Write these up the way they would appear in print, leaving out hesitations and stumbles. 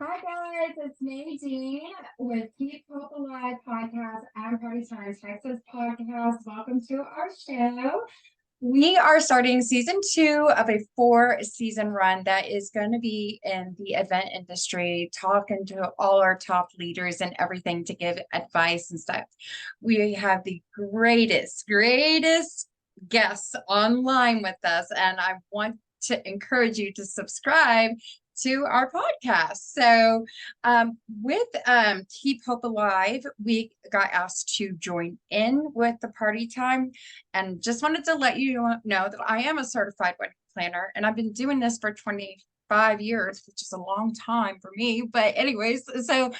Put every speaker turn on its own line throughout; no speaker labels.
Hi guys, it's Nadine with Keep Hope Alive podcast and Party Time Texas podcast. Welcome to our show. We are starting season 2 of a 4-season run that is going to be in the event industry, talking to all our top leaders and everything to give advice and stuff. We have the greatest guests online with us, and I want to encourage you to subscribe to our podcast. So with Keep Hope Alive, we got asked to join in with the party time, and just wanted to let you know that I am a certified wedding planner, and I've been doing this for 25 years, which is a long time for me. But anyways, so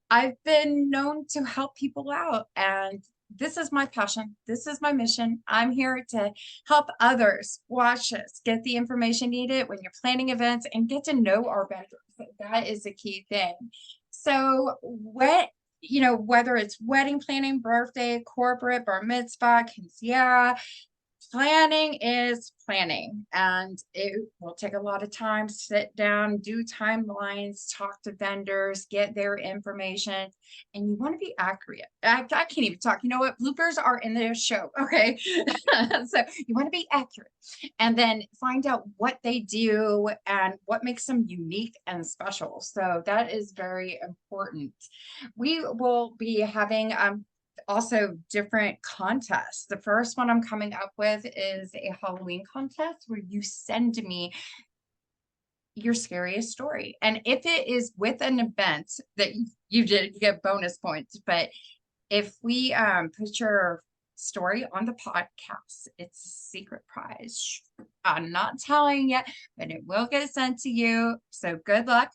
I've been known to help people out, and this is my passion. This is my mission. I'm here to help others watch this, get the information needed when you're planning events, and get to know our vendors. That is a key thing. So whether it's wedding planning, birthday, corporate, bar mitzvah, quinceañera, planning is planning, and it will take a lot of time. Sit down, do timelines, talk to vendors, get their information, and you want to be accurate. I can't even talk. You know what? Bloopers are in the show. Okay. So you want to be accurate, and then find out what they do and what makes them unique and special. So that is very important. We will be having also different contests. The first one I'm coming up with is a Halloween contest where you send me your scariest story. And if it is with an event that you did, you get bonus points. But if we put your story on the podcast, it's a secret prize. I'm not telling yet, but it will get sent to you. So good luck.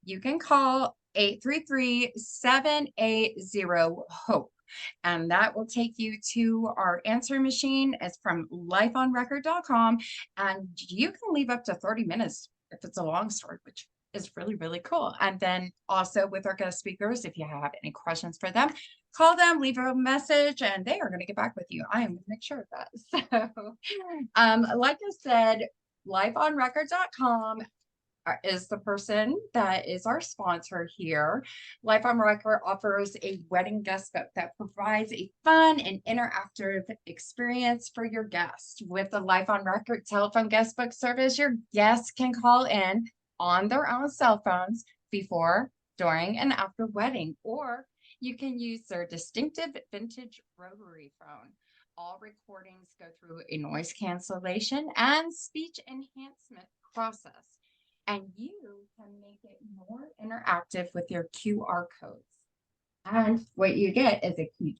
You can call 833-780-HOPE. And that will take you to our answer machine. It's from lifeonrecord.com. And you can leave up to 30 minutes if it's a long story, which is really cool. And then also with our guest speakers, if you have any questions for them, call them, leave a message, and they are going to get back with you. I am going to make sure of that. So, like I said, lifeonrecord.com is the person that is our sponsor here. Life on Record offers a wedding guest book that provides a fun and interactive experience for your guests. With the Life on Record telephone guest book service, your guests can call in on their own cell phones before, during, and after wedding, or you can use their distinctive vintage rotary phone. All recordings go through a noise cancellation and speech enhancement process, and you can make it more interactive with your QR codes. And what you get is a cute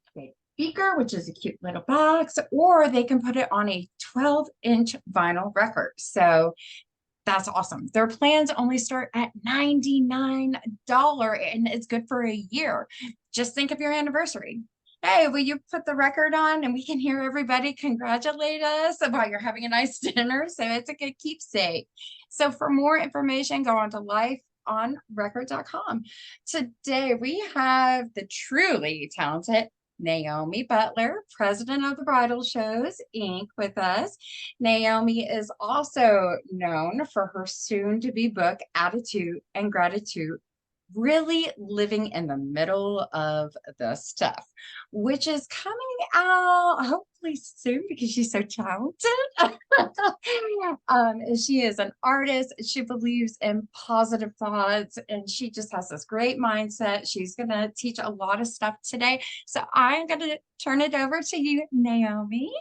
speaker, which is a cute little box, or they can put it on a 12-inch vinyl record. So that's awesome. Their plans only start at $99, and it's good for a year. Just think of your anniversary. Hey, will you put the record on and we can hear everybody congratulate us while you're having a nice dinner? So it's a good keepsake. So for more information, go on to lifeonrecord.com. Today we have the truly talented Naomi Butler, president of the Bridal Shows Inc. with us. Naomi is also known for her soon-to-be book, Attitude and Gratitude, really living in the middle of the stuff, which is coming out hopefully soon because she's so talented. She is an artist. She believes in positive thoughts, and she just has this great mindset. She's going to teach a lot of stuff today. So I'm going to turn it over to you, Naomi.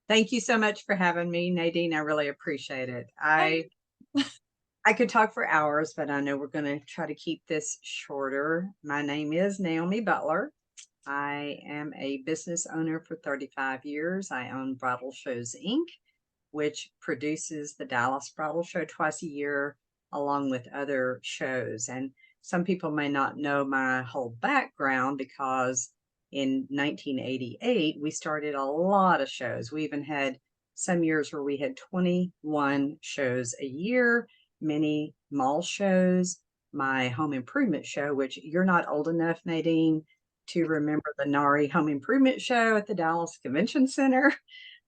Thank you so much for having me, Nadine. I really appreciate it. I could talk for hours, but I know we're going to try to keep this shorter. My name is Naomi Butler. I am a business owner for 35 years. I own Bridal Shows Inc., which produces the Dallas Bridal Show twice a year, along with other shows. And some people may not know my whole background because in 1988, we started a lot of shows. We even had some years where we had 21 shows a year, many mall shows, my home improvement show, which you're not old enough, Nadine, to remember the Nari Home Improvement Show at the Dallas Convention Center,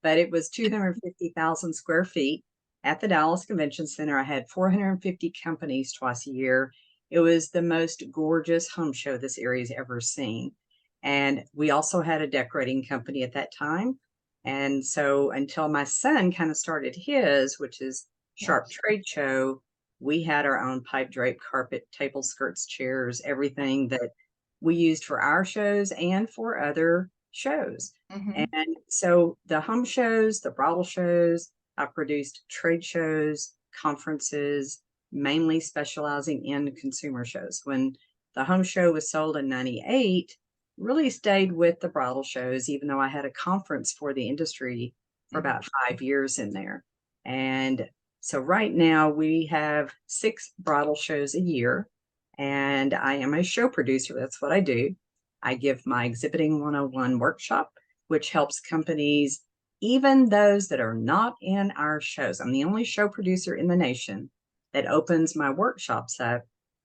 but it was 250,000 square feet. at the Dallas Convention Center. I had 450 companies twice a year. It was the most gorgeous home show this area's ever seen. And we also had a decorating company at that time. And so until my son kind of started his, which is Sharp Trade Show, we had our own pipe drape, carpet, table skirts, chairs, everything that we used for our shows and for other shows.
Mhm.
And so the home shows, the bridal shows, I produced trade shows, conferences, mainly specializing in consumer shows. When the home show was sold in 98, really stayed with the bridal shows, even though I had a conference for the industry for about 5 years in there. And so right now we have 6 bridal shows a year, and I am a show producer. That's what I do. I give my Exhibiting 101 workshop, which helps companies, even those that are not in our shows. I'm the only show producer in the nation that opens my workshops up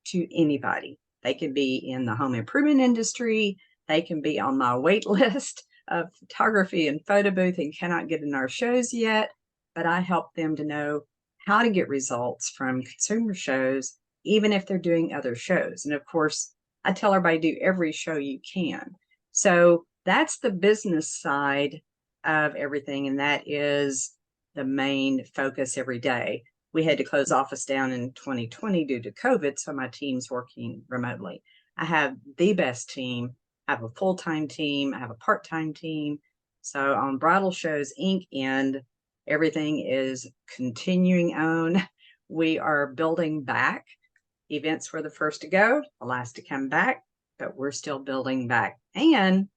to anybody. They can be in the home improvement industry. They can be on my wait list of photography and photo booth and cannot get in our shows yet, but I help them to know how to get results from consumer shows, even if they're doing other shows. And of course, I tell everybody do every show you can. So that's the business side of everything. And that is the main focus every day. We had to close office down in 2020 due to COVID, so my team's working remotely. I have the best team. I have a full-time team. I have a part-time team. So on Bridal Shows Inc. and everything is continuing on. We are building back. Events were the first to go, the last to come back, but we're still building back. And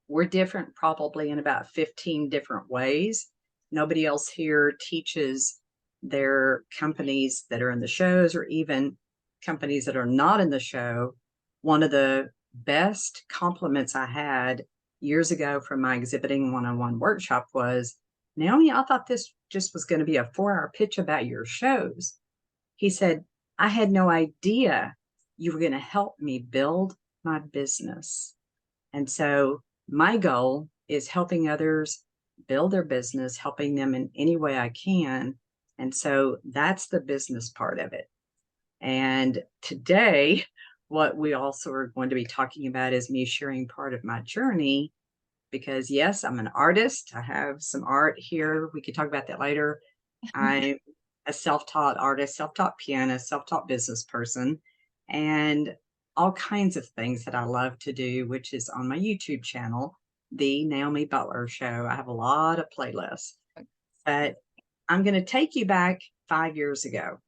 we're different probably in about 15 different ways. Nobody else here teaches their companies that are in the shows or even companies that are not in the show. One of the best compliments I had years ago from my Exhibiting 101 workshop was, Naomi, I thought this just was going to be a 4-hour pitch about your shows. He said, I had no idea you were going to help me build my business. And so my goal is helping others build their business, helping them in any way I can. And so that's the business part of it. And today, what we also are going to be talking about is me sharing part of my journey, because yes, I'm an artist. I have some art here. We could talk about that later. I'm a self-taught artist, self-taught pianist, self-taught business person, and all kinds of things that I love to do, which is on my YouTube channel, The Naomi Butler Show. I have a lot of playlists, but I'm going to take you back 5 years ago,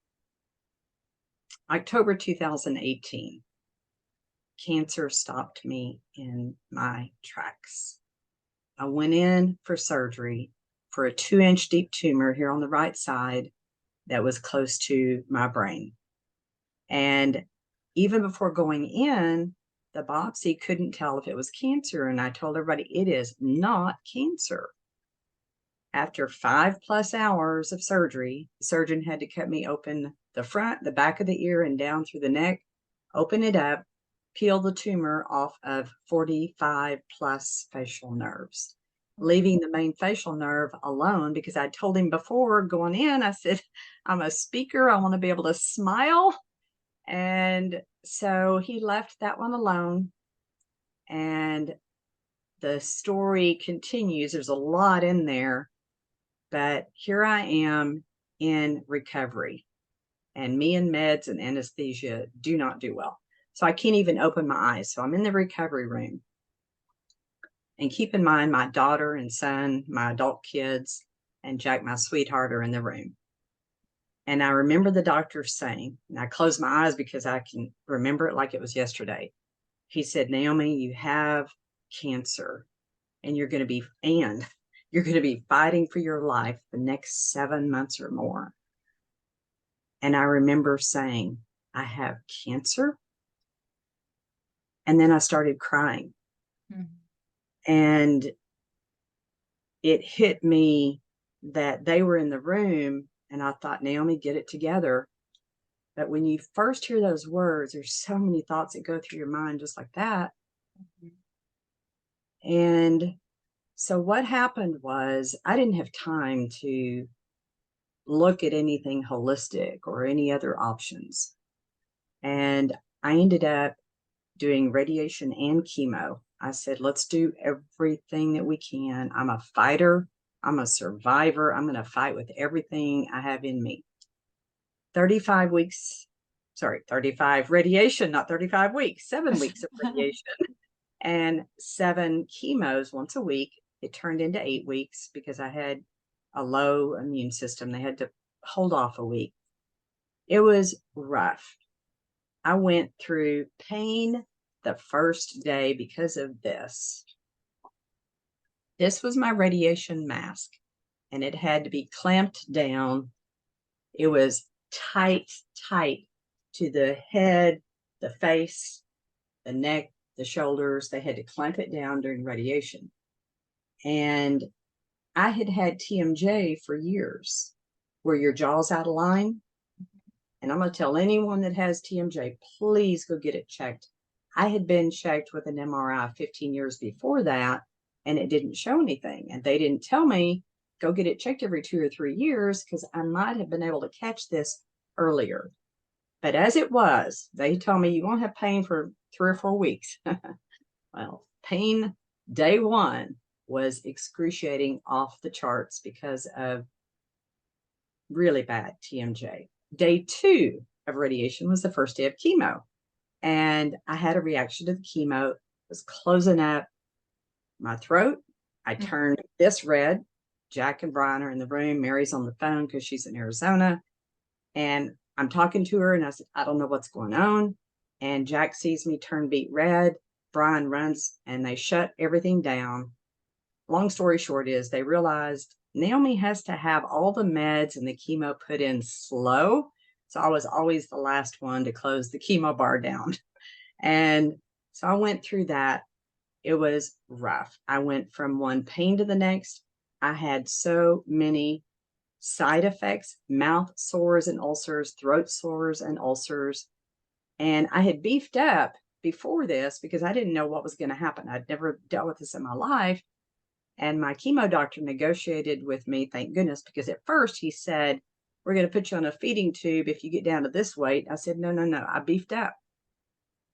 October 2018. Cancer stopped me in my tracks. I went in for surgery for a 2-inch deep tumor here on the right side that was close to my brain. And even before going in, the biopsy couldn't tell if it was cancer. And I told everybody, it is not cancer. After 5+ hours of surgery, the surgeon had to cut me open the front, the back of the ear, and down through the neck, open it up, peel the tumor off of 45+ facial nerves, leaving the main facial nerve alone, because I told him before going in, I said, I'm a speaker. I want to be able to smile. And so he left that one alone. And the story continues. There's a lot in there, but here I am in recovery, and me and meds and anesthesia do not do well. So I can't even open my eyes. So I'm in the recovery room. And keep in mind, my daughter and son, my adult kids, and Jack, my sweetheart, are in the room. And I remember the doctor saying, and I closed my eyes because I can remember it like it was yesterday. He said, Naomi, you have cancer, and you're going to be fighting for your life the next 7 months or more. And I remember saying, I have cancer. And then I started crying. And it hit me that they were in the room, and I thought, Naomi, get it together. But when you first hear those words, there's so many thoughts that go through your mind just like that. And so what happened was I didn't have time to look at anything holistic or any other options. And I ended up doing radiation and chemo. I said, let's do everything that we can. I'm a fighter. I'm a survivor. I'm going to fight with everything I have in me. 35 weeks, 35 radiation, not 35 weeks, 7 weeks of radiation and 7 chemos once a week. It turned into 8 weeks because I had a low immune system. They had to hold off a week. It was rough. I went through pain the first day because of this. This was my radiation mask, and it had to be clamped down. It was tight to the head, the face, the neck, the shoulders. They had to clamp it down during radiation. And I had had TMJ for years, where your jaw's out of line. And I'm going to tell anyone that has TMJ, please go get it checked. I had been checked with an MRI 15 years before that, and it didn't show anything. And they didn't tell me, go get it checked every 2 or 3 years, because I might have been able to catch this earlier. But as it was, they told me you won't have pain for 3 or 4 weeks. Well, pain day 1 was excruciating, off the charts because of really bad TMJ. Day 2 of radiation was the first day of chemo. And I had a reaction to the chemo. It was closing up my throat. I turned this red. Jack and Brian are in the room. Mary's on the phone because she's in Arizona. And I'm talking to her, and I said, I don't know what's going on. And Jack sees me turn beet red. Brian runs, and they shut everything down. Long story short is they realized Naomi has to have all the meds and the chemo put in slow. So I was always the last one to close the chemo bar down. And so I went through that. It was rough. I went from one pain to the next. I had so many side effects, mouth sores and ulcers, throat sores and ulcers. And I had beefed up before this because I didn't know what was going to happen. I'd never dealt with this in my life. And my chemo doctor negotiated with me, thank goodness, because at first he said, we're going to put you on a feeding tube if you get down to this weight. I said, no, I beefed up.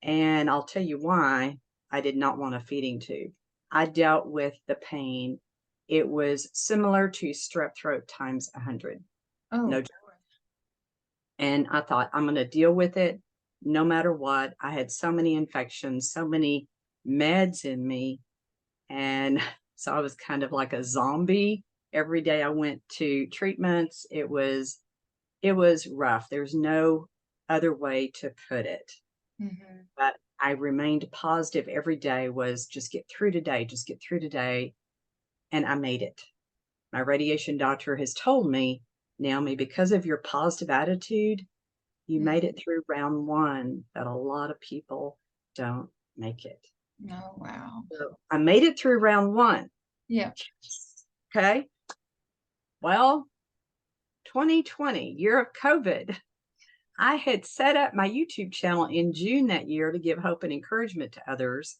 And I'll tell you why I did not want a feeding tube. I dealt with the pain. It was similar to strep throat times 100.
Oh.
No joke. And I thought, I'm going to deal with it no matter what. I had so many infections, so many meds in me. And so I was kind of like a zombie. Every day I went to treatments. It was rough. There's no other way to put it.
Mm-hmm.
But I remained positive every day, was just get through today, just get through today. And I made it. My radiation doctor has told me, Naomi, because of your positive attitude, you made it through round 1, that a lot of people don't make it.
Oh, wow.
So I made it through round 1.
Yeah.
Okay. Well, 2020, year of COVID, I had set up my YouTube channel in June that year to give hope and encouragement to others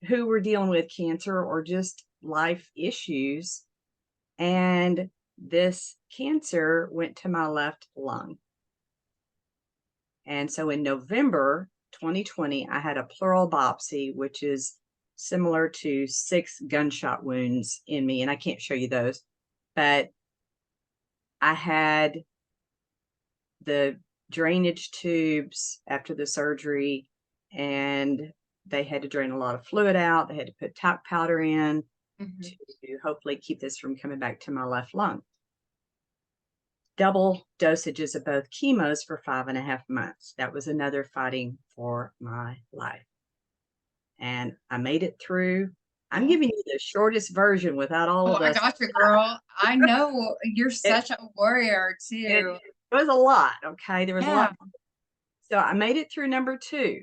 who were dealing with cancer or just life issues. And this cancer went to my left lung. And so in November 2020, I had a pleural biopsy, which is similar to 6 gunshot wounds in me. And I can't show you those, but I had the drainage tubes after the surgery, and they had to drain a lot of fluid out. They had to put talc powder in to hopefully keep this from coming back to my left lung. Double dosages of both chemos for 5.5 months. That was another fighting for my life. And I made it through. I'm giving you the shortest version without all of this.
I got you, girl. I know you're such a warrior too.
It was a lot. Okay. There was a lot. So I made it through number 2.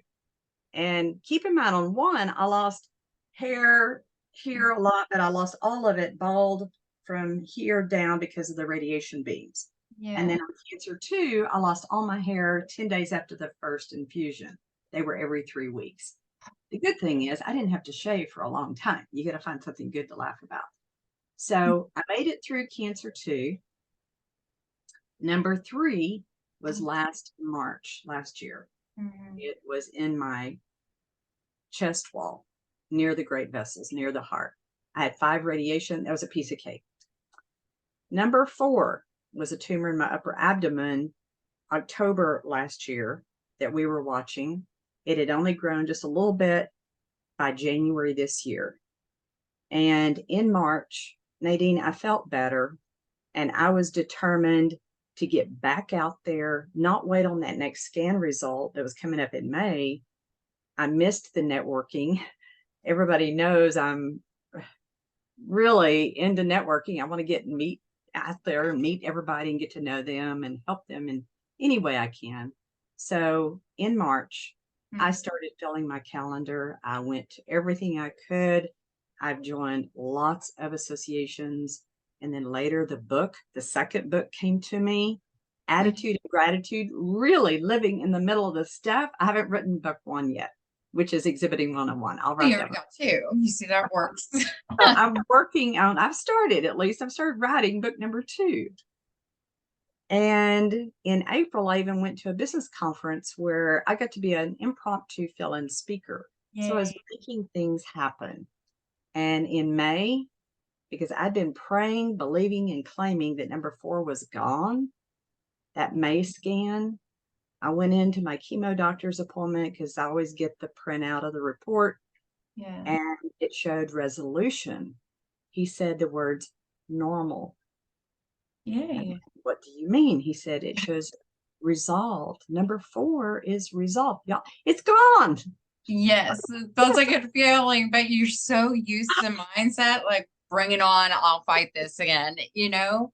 And keep in mind, on 1, I lost hair here a lot, but I lost all of it bald from here down because of the radiation beams.
Yeah.
And then on cancer 2, I lost all my hair 10 days after the first infusion. They were every 3 weeks. The good thing is I didn't have to shave for a long time. You got to find something good to laugh about. So I made it through cancer 2. Number 3 was last March, last year.
Mhm.
It was in my chest wall, near the great vessels, near the heart. I had 5 radiation. That was a piece of cake. Number 4 was a tumor in my upper abdomen, October last year, that we were watching. It had only grown just a little bit by January this year. And in March, Nadine, I felt better, and I was determined to get back out there, not wait on that next scan result that was coming up in May. I missed the networking. Everybody knows I'm really into networking. I want to get and meet out there and meet everybody and get to know them and help them in any way I can. So in March, I started filling my calendar. I went to everything I could. I've joined lots of associations. And then later, the second book came to me, Attitude and Gratitude, really living in the middle of the stuff. I haven't written book 1 yet, which is Exhibiting 101. I'll write
You
that
already got 2. You see, that works.
So I'm working on, I've started writing book number 2. And in April, I even went to a business conference where I got to be an impromptu fill-in speaker. So I was
Yay.
making things happen. And in May, because I'd been praying, believing, and claiming that number 4 was gone, that May scan, I went into my chemo doctor's appointment because I always get the printout of the report,
Yeah.
and it showed resolution. He said the words normal.
Yay.
What do you mean? He said it shows resolved. Number 4 is resolved. Y'all, it's gone.
Yes, that's a good feeling, but you're so used to mindset, like, bring it on, I'll fight this again, you know?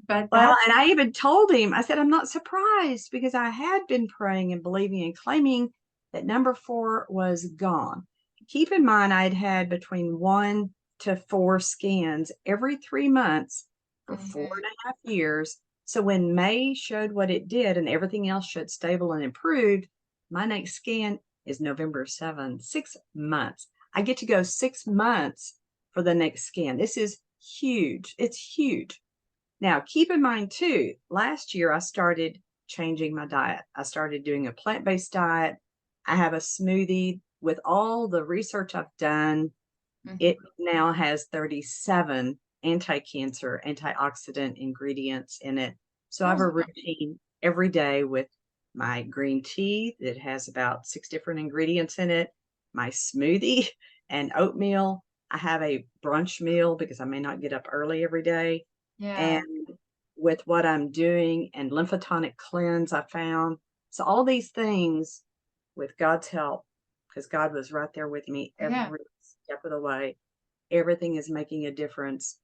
But
Well,
that's
and I even told him, I said, I'm not surprised because I had been praying and believing and claiming that number 4 was gone. Keep in mind, I'd had between 1 to 4 scans every 3 months for 4.5 years. So when May showed what it did and everything else showed stable and improved, my next scan is November 7, 6 months. I get to go 6 months for the next scan. This is huge. It's huge. Now, keep in mind too, last year I started changing my diet. I started doing a plant-based diet. I have a smoothie. With all the research I've done, it now has 37 anti-cancer, antioxidant ingredients in it. So I have a routine every day with my green tea that has about 6 different ingredients in it, my smoothie and oatmeal. I have a brunch meal because I may not get up early every day.
yeah,
And with what I'm doing and lymphotonic cleanse, I found. So all these things with God's help, because God was right there with me
yeah,
every step of the way, everything is making a difference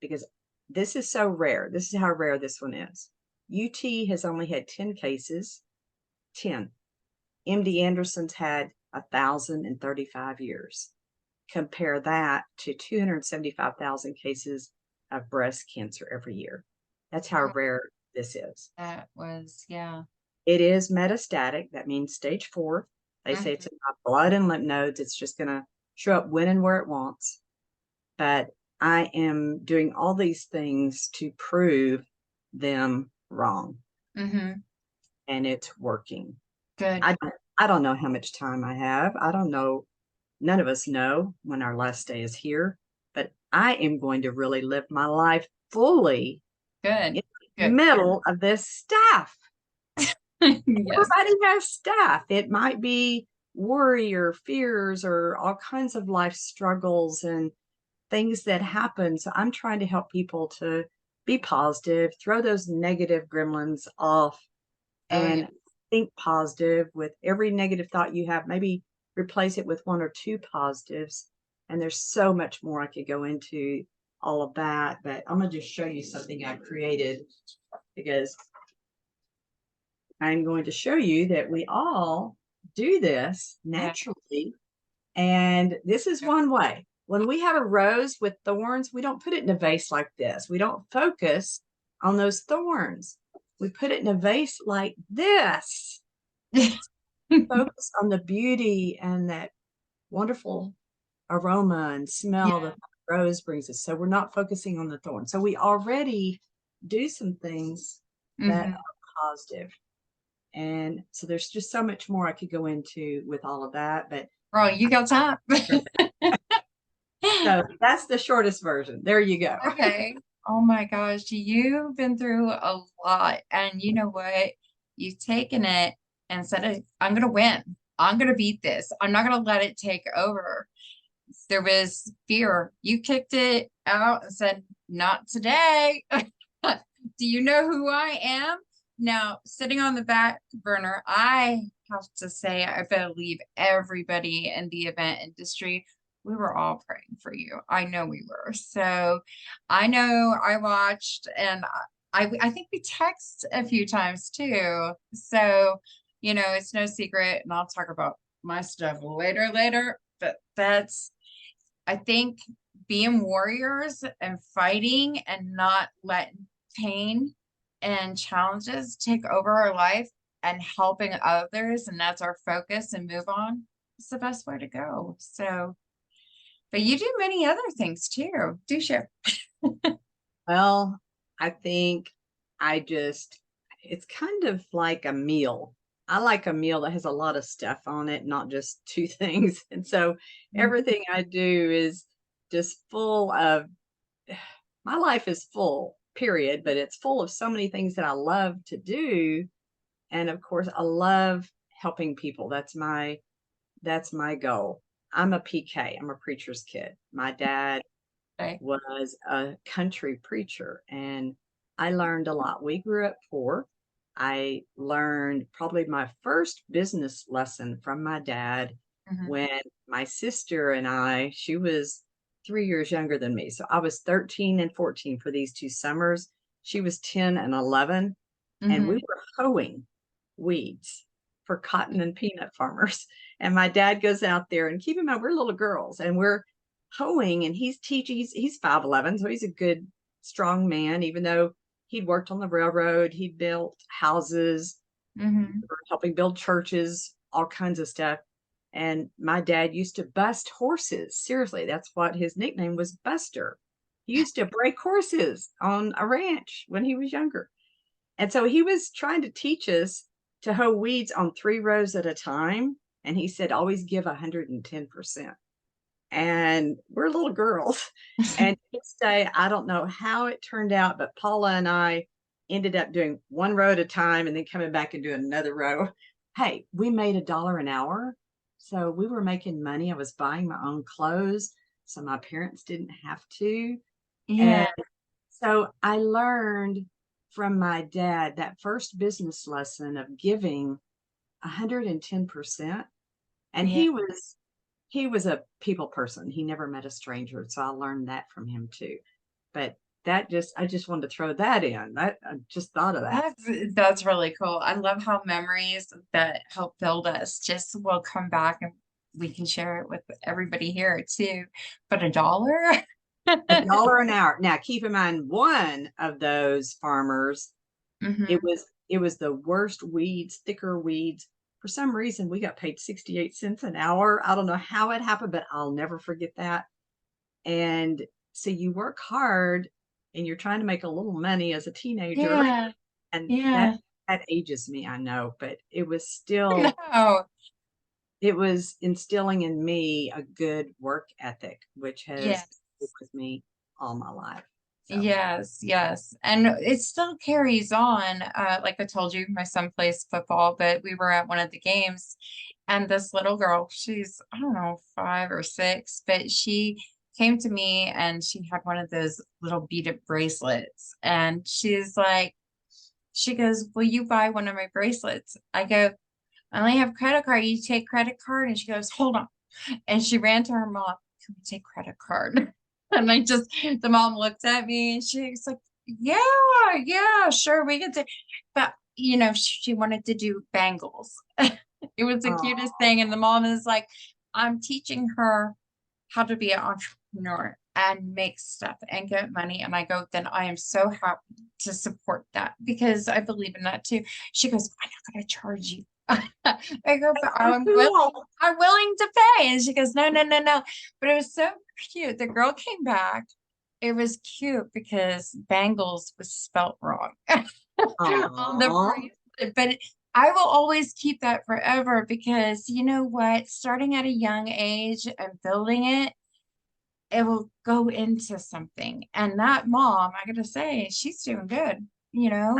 because this is so rare. This is how rare this one is. UT has only had 10 cases, 10. MD Anderson's had 1,035 years. Compare that to 275,000 cases of breast cancer every year. That's how rare this is.
that was, yeah.
It is metastatic. That means stage 4. They say it's in my blood and lymph nodes. It's just going to show up when and where it wants. But I am doing all these things to prove them wrong. And it's working.
Good.
I don't know how much time I have. I don't know. None of us know when our last day is here, but I am going to really live my life fully
Good.
in the
Good.
middle of this stuff.
Yes.
Everybody has stuff. It might be worry or fears or all kinds of life struggles and things that happen. So I'm trying to help people to be positive, throw those negative gremlins off,
Oh,
and
yeah.
think positive. With every negative thought you have, maybe replace it with 1 or 2 positives. And there's so much more I could go into all of that, but I'm going to just show you something I created because I'm going to show you that we all do this
Yeah.
naturally. And this is one way. When we have a rose with thorns, we don't put it in a vase like this. We don't focus on those thorns. We put it in a vase like this. Focus on the beauty and that wonderful aroma and smell that the rose brings us. So we're not focusing on the thorn. So we already do some things that
Mhm.
are positive. And so there's just so much more I could go into with all of that, but
Girl, you got time.
so that's the shortest version. There you go.
Okay. Oh my gosh, you've been through a lot. And you know what? You've taken it and said, I'm going to win. I'm going to beat this. I'm not going to let it take over. There was fear. You kicked it out and said, not today. Do you know who I am? Now, sitting on the back burner, I have to say, I believe everybody in the event industry, we were all praying for you. I know we were. So I know I watched and I think we text a few times too. So, it's no secret, and I'll talk about my stuff later, but I think being warriors and fighting and not letting pain and challenges take over our life and helping others, and that's our focus and move on, it's the best way to go. So, but you do many other things too. Do share.
Well, I think it's kind of like a meal. I like a meal that has a lot of stuff on it, not just two things. And so everything I do is just full of, my life is full, period, but it's full of so many things that I love to do. And of course, I love helping people. That's my goal. I'm a PK. I'm a preacher's kid. My dad
Okay.
was a country preacher, and I learned a lot. We grew up poor. I learned probably my first business lesson from my dad
Mhm.
when my sister and she was 3 years younger than me. So I was 13 and 14 for these 2 summers. She was 10 and 11, and we
Mhm.
were hoeing weeds for cotton and peanut farmers. And my dad goes out there, and keep in mind, we're little girls, and we're hoeing, and he's teaching. He's 5'11", so he's a good, strong man. Even though he'd worked on the railroad, he built houses,
Mhm.
helping build churches, all kinds of stuff. And my dad used to bust horses. Seriously, that's what his nickname was, Buster. He used to break horses on a ranch when he was younger. And so he was trying to teach us to hoe weeds on 3 rows at a time. And he said, always give 110%. And we're little girls. And this day, I don't know how it turned out, but Paula and I ended up doing 1 row at a time and then coming back and doing another row. Hey, we made $1 an hour. So we were making money. I was buying my own clothes, so my parents didn't have to.
Yeah.
And so I learned from my dad that first business lesson of giving 110%. And
Yeah.
he was a people person. He never met a stranger. So I learned that from him too. But I just wanted to throw that in. I just thought of that.
That's really cool. I love how memories that help build us just will come back and we can share it with everybody here too. But $1?
$1 an hour. Now keep in mind, one of those farmers, it
Hmm.
was it was the worst weeds, thicker weeds. For some reason, we got paid 68 cents an hour. I don't know how it happened, but I'll never forget that. And so you work hard and you're trying to make a little money as a teenager.
Yeah.
And that
Yeah.
that ages me, I know, but
No.
it was instilling in me a good work ethic, which has
Yes.
been with me all my life. So
Yes, yes. And it still carries on. Like I told you, my son plays football, but we were at one of the games and this little girl, she's, I don't know, 5 or 6, but she came to me and she had one of those little beaded bracelets. And she goes, will you buy one of my bracelets? I go, I only have credit card. You take credit card? And she goes, hold on. And she ran to her mom, can we take credit card? And the mom looked at me and she's like, yeah, yeah, sure, we can take. But, she wanted to do bangles. It was the cutest
oh,
thing. And the mom is like, I'm teaching her how to be an entrepreneur and make stuff and get money. And I go, then I am so happy to support that because I believe in that too. She goes, I'm not going to charge you. I go, but
so cool.
I'm willing to pay. And she goes, no, no, no, no. But it was so cute. The girl came back. It was cute because bangles was spelt wrong. on the
Aw.
bracelet, but I will always keep that forever because you know what? Starting at a young age and building it will go into something. And that mom, I gotta say, she's doing good, you know,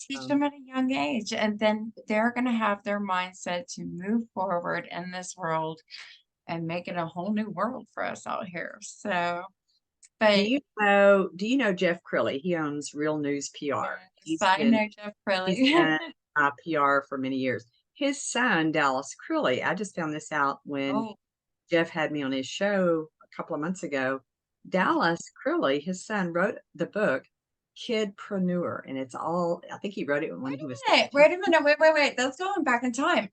teach
Awesome.
them at a young age, and then they're gonna have their mindset to move forward in this world and make it a whole new world for us out here. So, but
Do you know Jeff Crilly? He owns Real News PR.
yes, I know Jeff
He's
Crilly.
been PR for many years. His son, Dallas Crilly, I just found this out when
Oh,
Jeff had me on his show a couple of months ago. Dallas Crilly, his son, wrote the book Kidpreneur, and it's all, I think he wrote it when
wait
he was
a minute,
16.
wait a minute, wait. That's going back in time.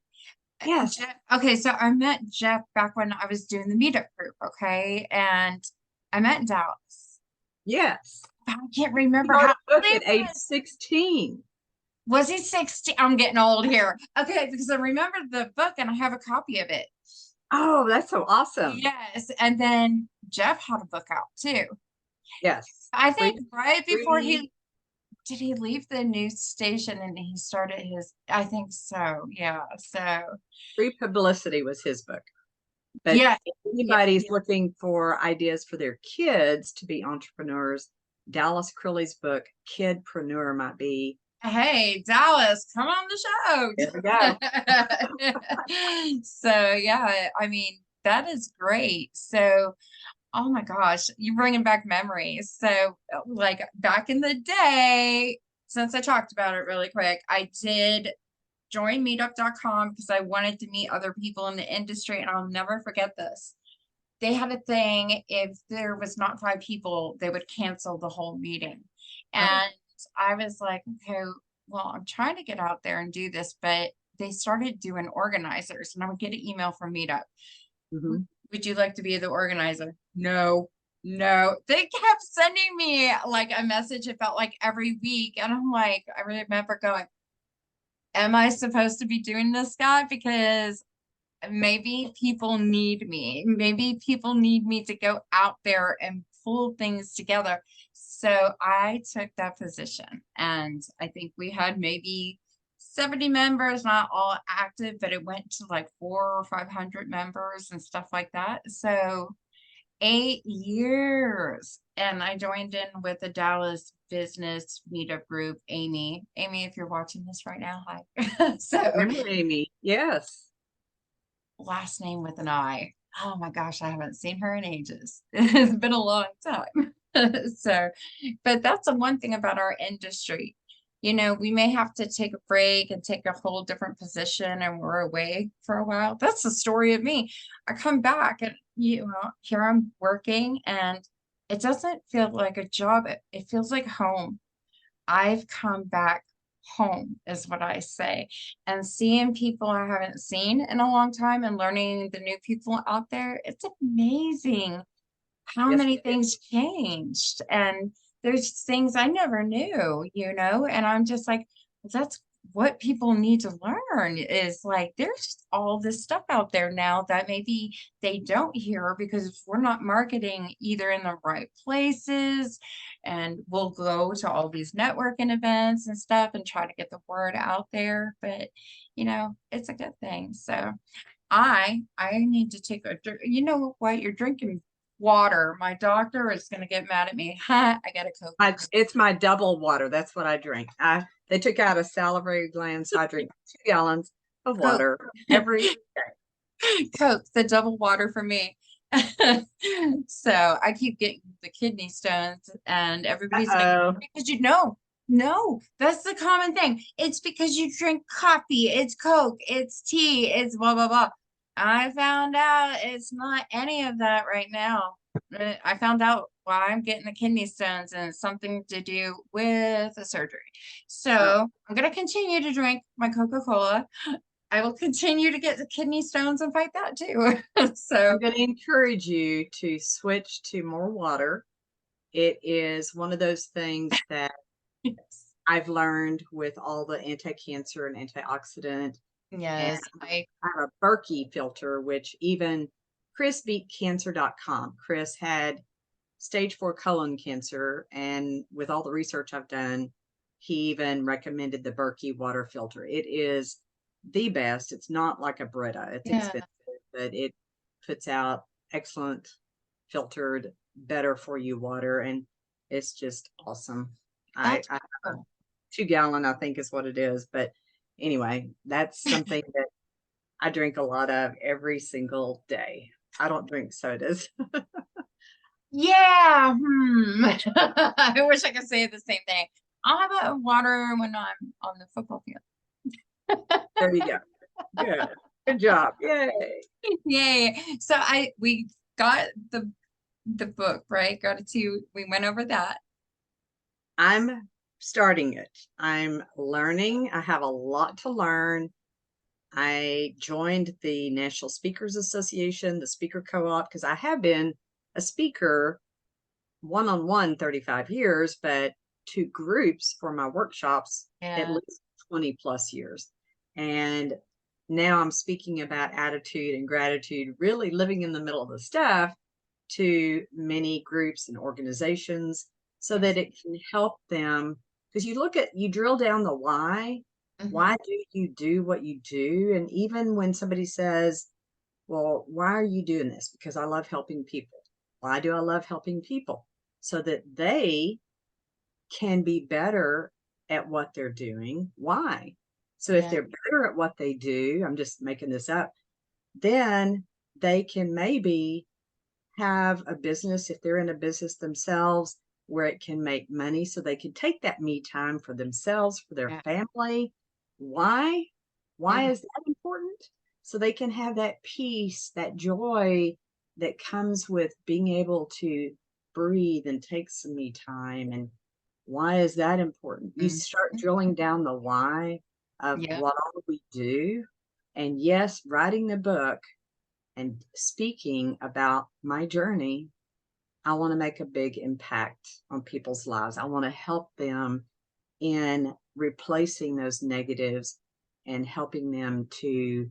Yes,
Jeff, okay, so I met Jeff back when I was doing the meetup group, okay? And I met in Dallas.
yes.
I can't
He
remember
wrote
how
a book
old he
at age
was.
16.
Was he 16? I'm getting old here. Okay, because I remember the book and I have a copy of it.
Oh, that's so awesome.
Yes, and then Jeff had a book out too.
Yes.
I
Free,
think right before
free,
he did he leave the news station and he started his, I think so. Yeah. So
free publicity was his book. But
yeah,
if
yeah.
anybody's looking for ideas for their kids to be entrepreneurs, Dallas Crilly's book, Kidpreneur, might be.
Hey, Dallas, come on
There
the
we go.
show. So yeah, I mean, that is great. So, oh my gosh, you're bringing back memories. So, like back in the day, since I talked about it really quick, I did join meetup.com because I wanted to meet other people in the industry, and I'll never forget this. They had a thing, if there was not 5 people, they would cancel the whole meeting.
Oh,
And I was like, okay, well, I'm trying to get out there and do this, but they started doing organizers, and I would get an email from Meetup.
hmm.
Would you like to be the organizer? No, no. They kept sending me like a message, it felt like every week. And I'm like, I remember going, am I supposed to be doing this, guy? Because maybe people need me. Maybe people need me to go out there and pull things together. So I took that position, and I think we had maybe 70 members, not all active, but it went to like 400 or 500 members and stuff like that. So 8 years. And I joined in with the Dallas business meetup group, Amy. Amy, if you're watching this right now, hi. So
Remember Amy? Yes.
last name with an I. Oh my gosh, I haven't seen her in ages. It's been a long time. So, but that's the one thing about our industry. You know, we may have to take a break and take a whole different position and we're away for a while. That's the story of me. I come back and, you know, here I'm working and it doesn't feel like a job. It feels like home. I've come back home, is what I say. And seeing people I haven't seen in a long time and learning the new people out there, it's amazing how
Yes,
many
it is.
things changed. And there's things I never knew, you know, and I'm just like, that's what people need to learn is like there's all this stuff out there now that maybe they don't hear because we're not marketing either in the right places, and we'll go to all these networking events and stuff and try to get the word out there, but you know it's a good thing. So I need to take a drink. You know what? You're drinking water. My doctor is going to get mad at me. Ha, I got a Coke.
It's my double water. That's what I drink. They took out a salivary gland, so I drink 2 gallons of
Coke.
water every day.
Coke, the double water for me. So I keep getting the kidney stones, and everybody's like,
Uh-oh.
because you know, no, that's the common thing. It's because you drink coffee, it's Coke, it's tea, it's blah, blah, blah. I found out it's not any of that right now. I found out why I'm getting the kidney stones, and it's something to do with the surgery.
Oh,
So I'm going to continue to drink my Coca-Cola. I will continue to get the kidney stones and fight that too.
I'm
So
going to encourage you to switch to more water. It is one of those things that
yes,
I've learned with all the anti-cancer and antioxidant. And
yes, I
I have a Berkey filter, which even Chris beat cancer.com. Chris had stage 4 colon cancer. And with all the research I've done, he even recommended the Berkey water filter. It is the best. It's not like a Brita. It's
Yeah.
expensive, but it puts out excellent filtered, better for you water, and it's just awesome.
That's
I have a
cool.
2 gallon, I think is what it is. But anyway, that's something that I drink a lot of every single day. I don't drink sodas.
Yeah. I wish I could say the same thing. I'll have a water when I'm on the football field.
There you go. Good. Good job. Yay.
Yay. So we got the book, right? We went over that.
I'm starting it. I'm learning. I have a lot to learn. I joined the National Speakers Association, the Speaker Co-op, because I have been a speaker one-on-one 35 years, but to groups for my workshops at
Yeah.
least 20 plus years. And now I'm speaking about attitude and gratitude, really living in the middle of the stuff to many groups and organizations so that it can help them. Because you drill down the why. Why do you do what you do? And even when somebody says, well, why are you doing this? Because I love helping people. Why do I love helping people? So that they can be better at what they're doing. Why? So if
Yeah.
they're better at what they do, I'm just making this up, then they can maybe have a business, if they're in a business themselves, where it can make money so they can take that me time for themselves, for their
Yeah.
family. Why? Why
Mhm.
is that important? So they can have that peace, that joy that comes with being able to breathe and take some me time. And why is that important? You start drilling down the why of
Yeah.
what all we do. And yes, writing the book and speaking about my journey, I want to make a big impact on people's lives. I want to help them in replacing those negatives and helping them to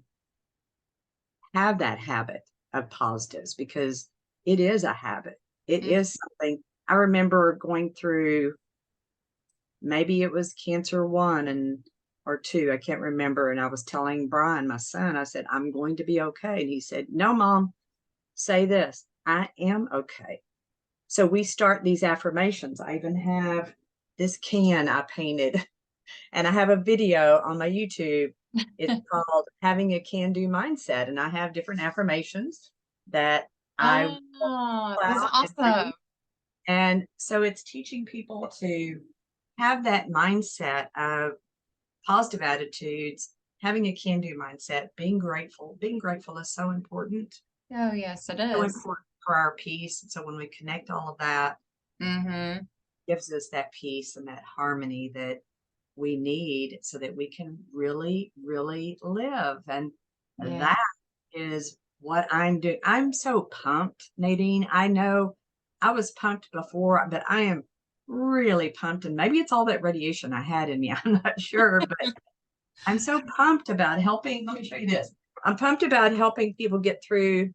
have that habit of positives, because it is a habit. It
Mhm.
is something. I remember going through, maybe it was cancer 1 and or 2, I can't remember. And I was telling Brian, my son, I said, I'm going to be okay. And he said, no, Mom, say this, I am okay. So we start these affirmations. I even have this can I painted, and I have a video on my YouTube. It's called Having a Can-Do Mindset. And I have different affirmations that I will
Oh,
pull
that's
out and read.
awesome.
And so it's teaching people to have that mindset of positive attitudes, having a can-do mindset, being grateful. Being grateful is so important.
Oh, yes, it
So
is.
important for our peace. And so when we connect all of that,
Mm-hmm.
gives us that peace and that harmony that we need so that we can really, really live. And
Yeah.
that is what I'm doing. I'm so pumped, Nadine. I know I was pumped before, but I am really pumped. And maybe it's all that radiation I had in me. I'm not sure, but I'm so pumped about helping. Let me show you this. I'm pumped about helping people get through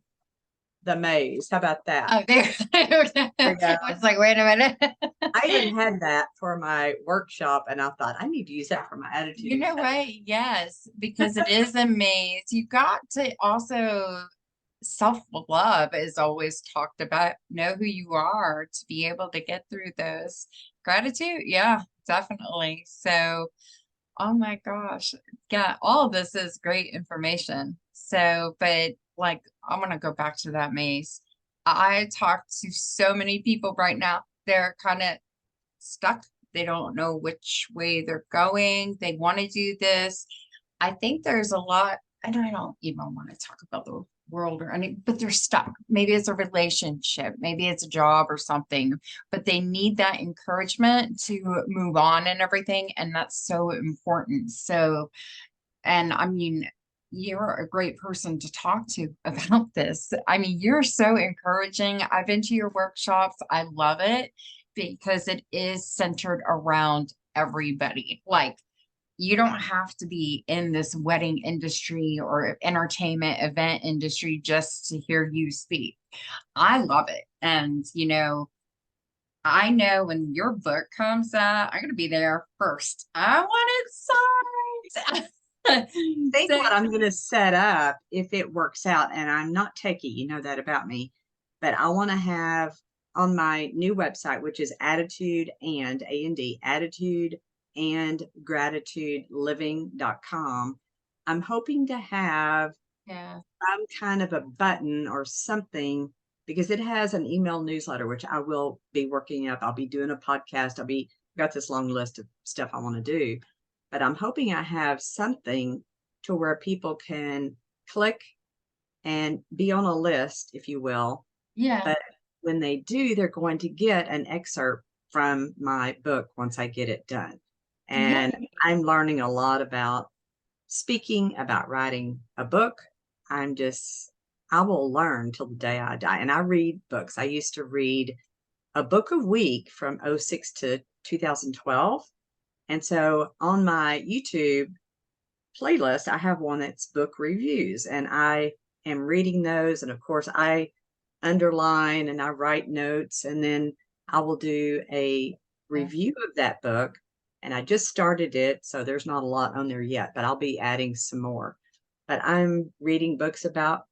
the maze. How about that?
Oh, there.
There you go.
I was like, wait a minute.
I even had that for my workshop, and I thought I need to use that for my attitude.
You know what? Yes, because it is a maze. You got to also self-love is always talked about. Know who you are to be able to get through those. Gratitude, yeah, definitely. So, oh my gosh. Yeah, all of this is great information. So, but like, I'm gonna go back to that maze. I talk to so many people right now. They're kind of stuck. They don't know which way they're going. They want to do this. I think there's a lot, and I don't even want to talk about the world or any, but they're stuck. Maybe it's a relationship, maybe it's a job or something, but they need that encouragement to move on and everything. And that's so important. So, and I mean, you're a great person to talk to about this. I mean, you're so encouraging. I've been to your workshops. I love it because it is centered around everybody. Like, you don't have to be in this wedding industry or entertainment event industry just to hear you speak. I love it. And, I know when your book comes out, I'm gonna be there first. I want it signed.
Think
So
what I'm going to set up if it works out, and I'm not techie, you know that about me, but I want to have on my new website, which is attitude and A&D, attitude and gratitude living.com. I'm hoping to have
yeah,
some kind of a button or something because it has an email newsletter, which I will be working up. I'll be doing a podcast. Got this long list of stuff I want to do, but I'm hoping I have something to where people can click and be on a list, if you will.
yeah,
But when they do, they're going to get an excerpt from my book once I get it done.
yeah,
And I'm learning a lot about speaking, about writing a book. I will learn till the day I die. And I read books. I used to read a book a week from '06 to 2012. And so on my YouTube playlist, I have one that's book reviews, and I am reading those. And of course, I underline and I write notes, and then I will do a review of that book. And I just started it, so there's not a lot on there yet, but I'll be adding some more. But I'm reading books about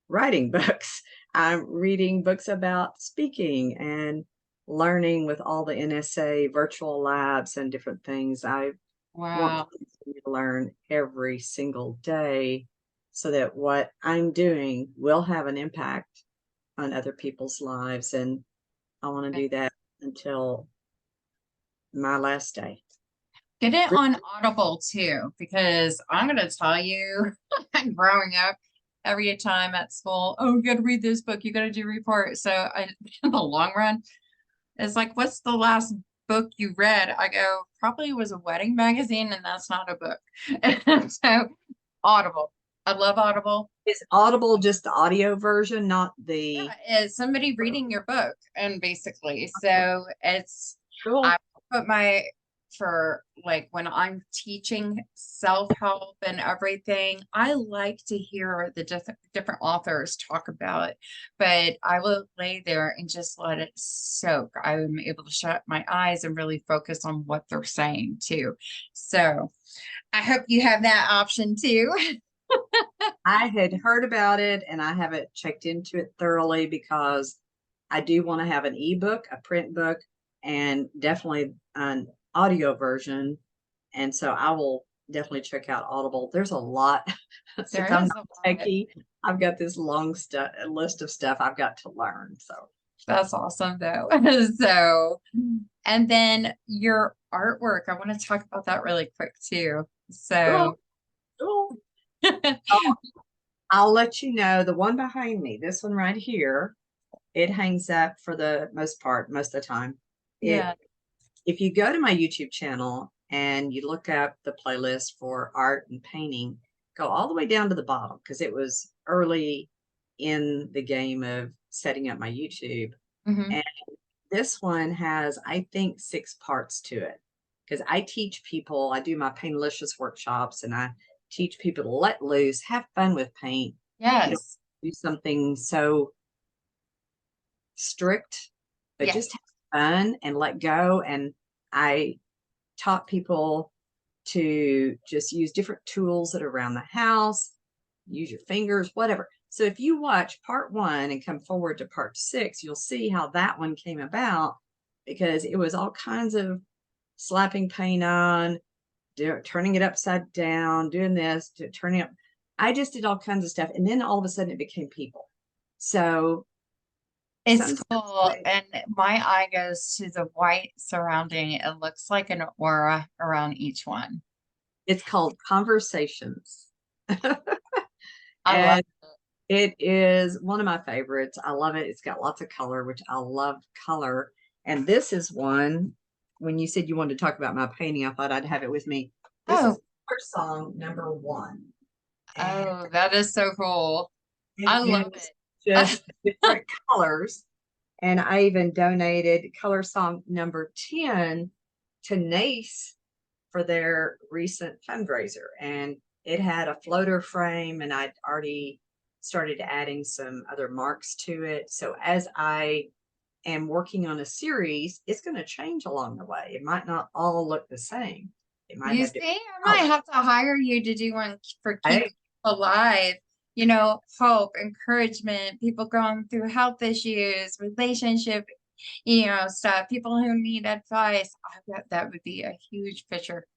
writing books. I'm reading books about speaking and learning with all the NSA virtual labs and different things. I want to
wow.
continue to learn every single day so that what I'm doing will have an impact on other people's lives. And I want to do that until my last day.
Get it on Audible too, because I'm gonna tell you, growing up, every time at school, oh, you gotta read this book, you gotta do report. So I, in the long run, it's like, what's the last book you read? I go, probably was a wedding magazine, and that's not a book. And so Audible. I love Audible.
Is Audible just the audio version, not
Yeah,
the
it's somebody reading your book, and basically, so it's
cool?
I put my for like when I'm teaching self-help and everything, I like to hear the different authors talk about it, but I will lay there and just let it soak. I'm able to shut my eyes and really focus on what they're saying too. So I hope you have that option too.
I had heard about it and I haven't checked into it thoroughly because I do want to have an ebook, a print book, and definitely an audio version. And so I will definitely check out Audible. There's a lot.
There
Since I'm
is
not
a lot.
techie, I've got this long list of stuff I've got to learn. So
That's awesome though. So, and then your artwork, I want to talk about that really quick too.
cool,
So,
cool. Oh, I'll let you know the one behind me, this one right here, it hangs up for the most part, most of the time. It
yeah,
If you go to my YouTube channel and you look up the playlist for art and painting, go all the way down to the bottom because it was early in the game of setting up my YouTube.
hmm,
And this one has, I think, 6 parts to it because I teach people, I do my Paintlicious workshops and I teach people to let loose, have fun with paint. You don't
yes,
do something so strict, but
yes,
just have fun and let go. And I taught people to just use different tools that are around the house, use your fingers, whatever. So if you watch part 1 and come forward to part 6, you'll see how that one came about because it was all kinds of slapping paint on, turning it upside down, doing this, turning up. I just did all kinds of stuff. And then all of a sudden it became people. So
it's
sometimes
cool. And my eye goes to the white surrounding. It looks like an aura around each one.
it's called Conversations.
I love
And it is one of my favorites. I love it. It's got lots of color, which I love color. And this is one, when you said you wanted to talk about my painting, I thought I'd have it with me. This is
Oh,
first song number 1. And
oh, that is so cool. I love
it is
it.
just different colors. And I even donated color song number 10 to NACE for their recent fundraiser. And it had a floater frame, and I'd already started adding some other marks to it. So as I am working on a series, it's going to change along the way. It might not all look the same. It might
You
have
see,
different
I might
colors.
have to hire you to do one for Keep
Hey,
Alive. You know, hope, encouragement, people going through health issues, relationship, stuff, people who need advice. I bet that would be a huge picture.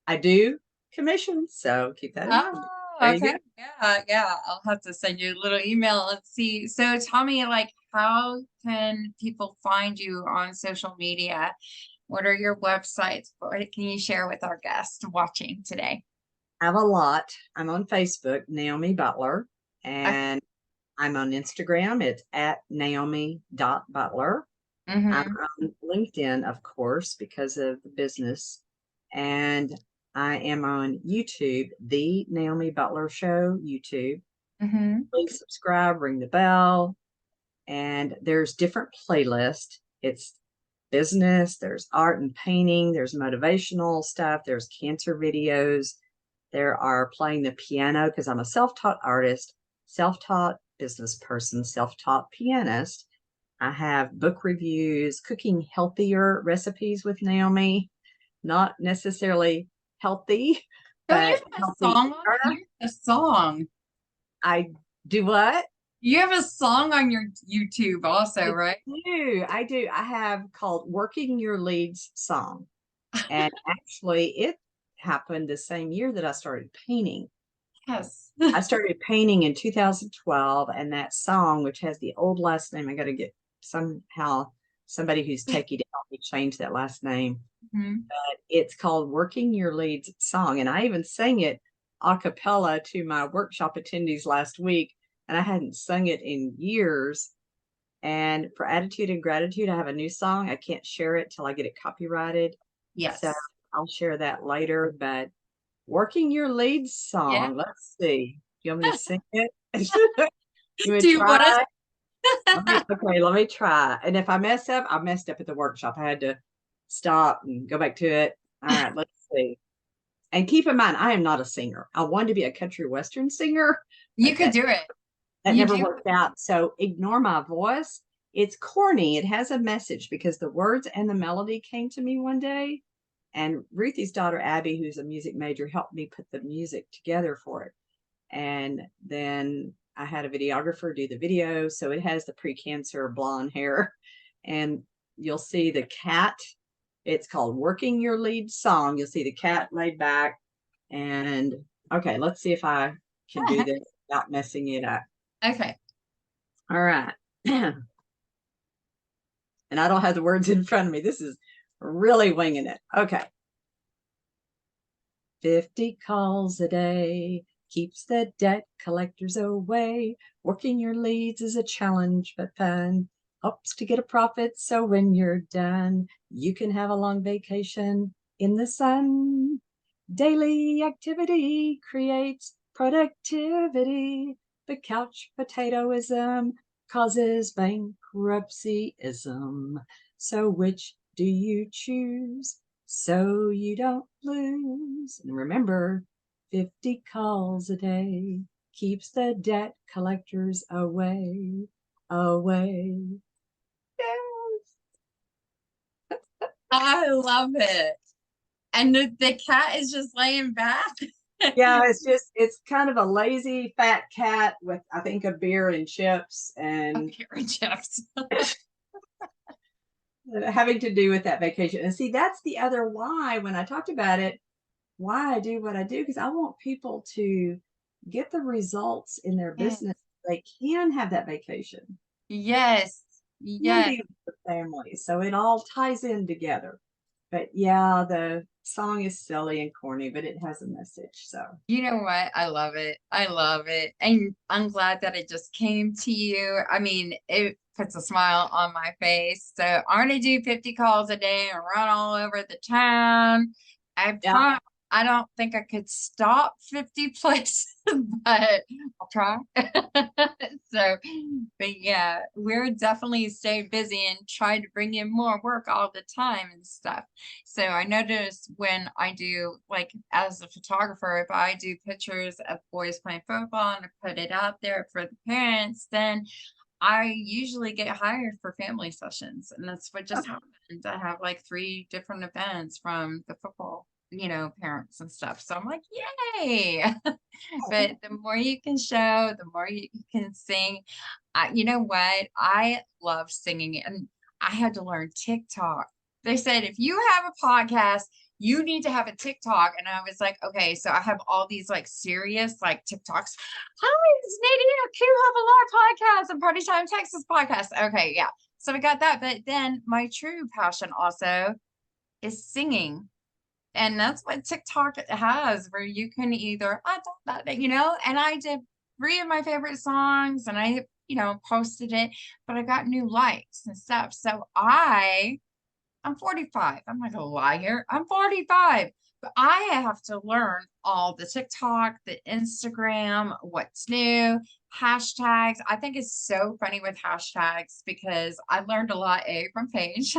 I do commission, so keep that in mind.
Oh,
There you
okay.
go.
Yeah, yeah. I'll have to send you a little email. Let's see. So tell me, like, how can people find you on social media? What are your websites? What can you share with our guests watching today?
I have a lot. I'm on Facebook, Naomi Butler,
Okay.
and I'm on Instagram. It's at Naomi.Butler. I'm
Mm-hmm.
on LinkedIn, of course, because of the business. And I am on YouTube, The Naomi Butler Show, YouTube.
Mm-hmm.
Please subscribe, ring the bell. And there's different playlists. It's business, there's art and painting, there's motivational stuff, there's cancer videos, there are playing the piano because I'm a self-taught artist, self-taught business person, self-taught pianist. I have book reviews, cooking healthier recipes with Naomi, not necessarily healthy,
Don't you
but
have a
healthy.
song on you have a song?
I do what?
You have a song on your YouTube also,
I
right?
I do. I have called Working Your Leads Song. And actually, it happened the same year that I started painting.
Yes.
I started painting in 2012, and that song, which has the old last name, I got to get somehow somebody who's techie to help me change that last name.
Mhm.
But it's called Working Your Leads Song. And I even sang it a cappella to my workshop attendees last week, and I hadn't sung it in years. And for Attitude and Gratitude, I have a new song. I can't share it till I get it copyrighted. So
Yes.
I'll share that later. But Working Your Lead
Yeah.
song, let's see. Do you want me to sing it? You would
Do you want
try?
to?
Okay, let me try. And if I mess up, I messed up at the workshop. I had to stop and go back to it. All right, let's see. And keep in mind, I am not a singer. I wanted to be a country western singer,
You
but
could do it.
that
You
never
do.
worked out. So ignore my voice. It's corny. It has a message because the words and the melody came to me one day. And Ruthie's daughter, Abby, who's a music major, helped me put the music together for it. And then I had a videographer do the video. So it has the pre-cancer blonde hair. And you'll see the cat. It's called Working Your Lead Song. You'll see the cat laid back. And okay, let's see if I can do this without messing it up.
Okay.
All right. And I don't have the words in front of me. This is really winging it. Okay. 50 calls a day keeps the debt collectors away. Working your leads is a challenge, but fun. Hopes to get a profit, so when you're done, you can have a long vacation in the sun. Daily activity creates productivity, but couch potatoism causes bankruptcyism. So which do you choose so you don't lose? And remember, 50 calls a day keeps the debt collectors away, away. Yes.
I love it. And the cat is just laying back.
Yeah, it's kind of a lazy fat cat with I think a beer and chips and
Okay, Jeffs.
having to do with that vacation. And see, that's the other why when I talked about it, why I do what I do, because I want people to get the results in their business. They can have that vacation,
Yes.
can
Yes.
be with the family. So it all ties in together. But yeah, the song is silly and corny, but it has a message. So
You know what? I love it. I love it. And I'm glad that it just came to you. I mean, it puts a smile on my face. So I'm gonna do 50 calls a day and run all over the town.
yeah.
I don't think I could stop 50 places, but I'll try. So, but yeah, we're definitely stay busy and try to bring in more work all the time and stuff. So I noticed when I do, like, as a photographer, if I do pictures of boys playing football and I put it out there for the parents, then
I usually get hired for family sessions, and that's what just happened. I have like 3 different events from the football, parents and stuff. So I'm like, yay! But the more you can show, the more you can sing. You know what? I love singing, and I had to learn TikTok. They said if you have a podcast, you need to have a TikTok. And I was like, okay, so I have all these like serious like TikToks. Hi, it's Nadine of Q Have a Lot podcast and Party Time Texas podcast. Okay, yeah. So we got that. But then my true passion also is singing. And that's what TikTok has, where you can either, and I did 3 of my favorite songs and I, posted it, but I got new likes and stuff. So I'm 45. I'm not gonna lie here. I'm 45, but I have to learn all the TikTok, the Instagram, what's new, hashtags. I think it's so funny with hashtags because I learned a lot, from Paige.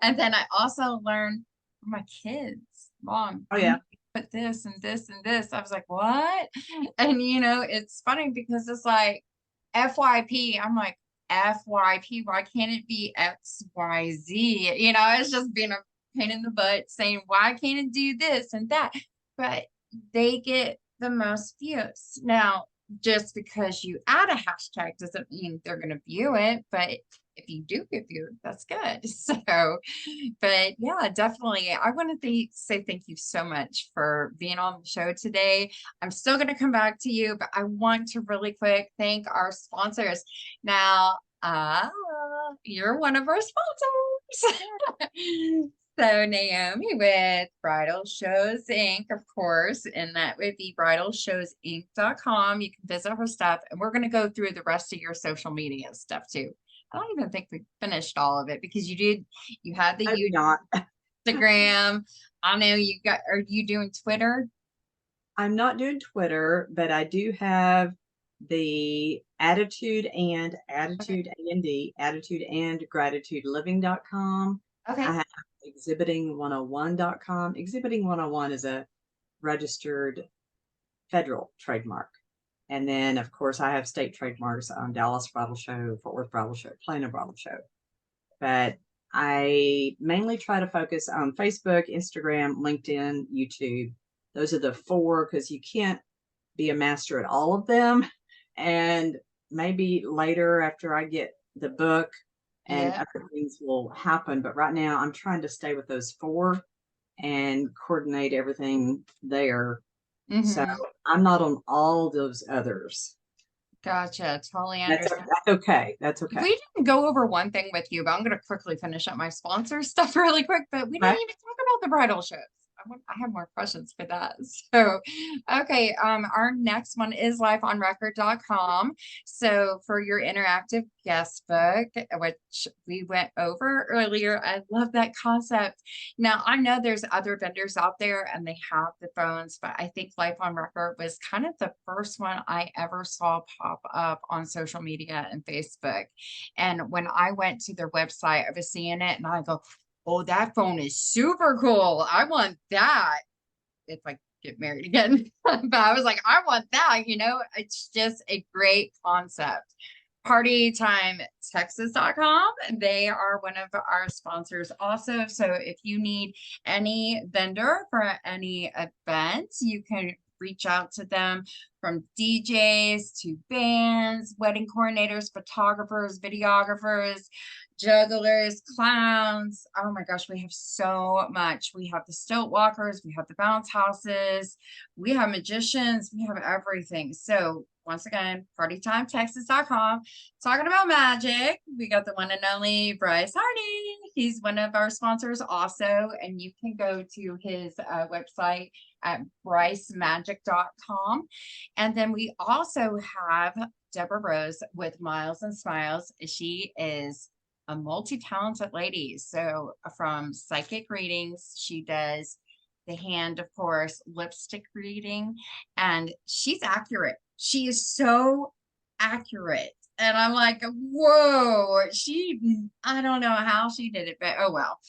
And then I also learned from my kids. Mom,
Oh
you need
yeah.
to put this and this and this. I was like, what? And it's funny because it's like FYP. I'm like, FYP, why can't it be XYZ? It's just being a pain in the butt saying, why can't it do this and that? But they get the most views. Now, just because you add a hashtag doesn't mean they're going to view it, but if you do get viewed, that's good. So, but yeah, definitely. I want to say thank you so much for being on the show today. I'm still going to come back to you, but I want to really quick thank our sponsors. Now, you're one of our sponsors. So Naomi with Bridal Shows Inc, of course, and that would be bridalshowsinc.com. You can visit her stuff, and we're going to go through the rest of your social media stuff too. I don't even think we finished all of it because you had the
Maybe not.
Instagram. I know are you doing Twitter?
I'm not doing Twitter, but I do have the Attitude and gratitudeliving.com.
Okay.
I have exhibiting101.com. Exhibiting 101 is a registered federal trademark. And then, of course, I have state trademarks on Dallas Bridal Show, Fort Worth Bridal Show, Plano Bridal Show. But I mainly try to focus on Facebook, Instagram, LinkedIn, YouTube. Those are the 4 because you can't be a master at all of them. And maybe later after I get the book and other things will happen. But right now I'm trying to stay with those 4 and coordinate everything there. So I'm not on all those others.
Gotcha. Totally
That's
understand.
okay. That's okay.
We didn't go over one thing with you, but I'm going to quickly finish up my sponsor stuff really quick. But we didn't even talk about the bridal shows. I have more questions for that. So, okay. Our next one is lifeonrecord.com. So for your interactive guest book, which we went over earlier, I love that concept. Now I know there's other vendors out there and they have the phones, but I think Life on Record was kind of the first one I ever saw pop up on social media and Facebook. And when I went to their website, I was seeing it and I go, oh, that phone is super cool. I want that if I get married again. But I was like, I want that, it's just a great concept. PartyTimeTexas.com. They are one of our sponsors also. So if you need any vendor for any events, you can reach out to them, from DJs to bands, wedding coordinators, photographers, videographers, jugglers, clowns. Oh my gosh, we have so much. We have the stilt walkers, we have the bounce houses, we have magicians, we have everything. So once again, partytimetexas.com. Talking about magic, we got the one and only Bryce Hardy. He's one of our sponsors also, and you can go to his website at brycemagic.com. And then we also have Deborah Rose with Miles and Smiles. She is a multi-talented lady. So from psychic readings, she does the hand, of course, lipstick reading, and she's accurate. She is so accurate. And I'm like, whoa, I don't know how she did it, but oh well.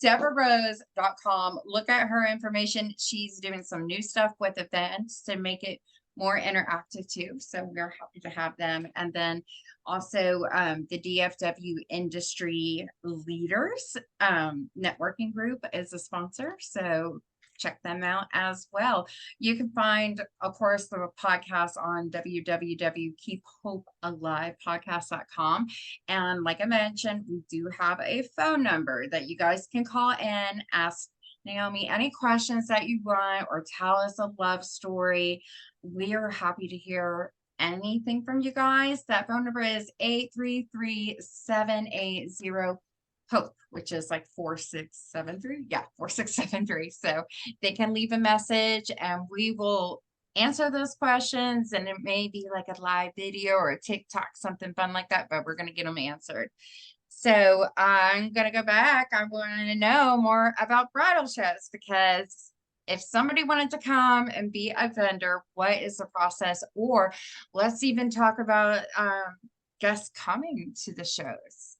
DeborahRose.com. Look at her information. She's doing some new stuff with events to make it more interactive too. So we're happy to have them. And then also the DFW Industry Leaders networking group is a sponsor. So check them out as well. You can find, of course, the podcast on www.keephopealivepodcast.com. And like I mentioned, we do have a phone number that you guys can call in, ask Naomi any questions that you want, or tell us a love story. We are happy to hear anything from you guys. That phone number is 833-780-HOPE, which is like 4673. Yeah, 4673. So they can leave a message and we will answer those questions. And it may be like a live video or a TikTok, something fun like that, but we're going to get them answered. So I'm going to go back. I want to know more about bridal shows, because if somebody wanted to come and be a vendor, what is the process? Or let's even talk about guests coming to the shows.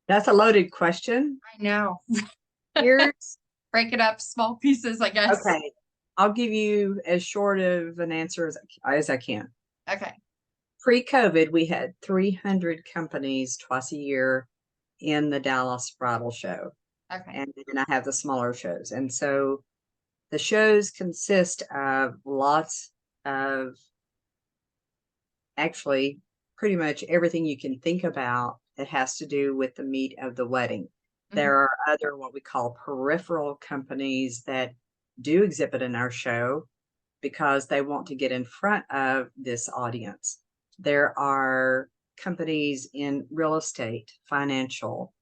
That's a loaded question.
I know.
Here's
Break it up, small pieces, I guess.
okay. I'll give you as short of an answer as I can.
Okay.
Pre-COVID, we had 300 companies twice a year in the Dallas Bridal Show.
Okay.
And then I have the smaller shows. And so the shows consist of lots of, actually pretty much everything you can think about that has to do with the meat of the wedding. There are other what we call peripheral companies that do exhibit in our show because they want to get in front of this audience. There are companies in real estate, financial,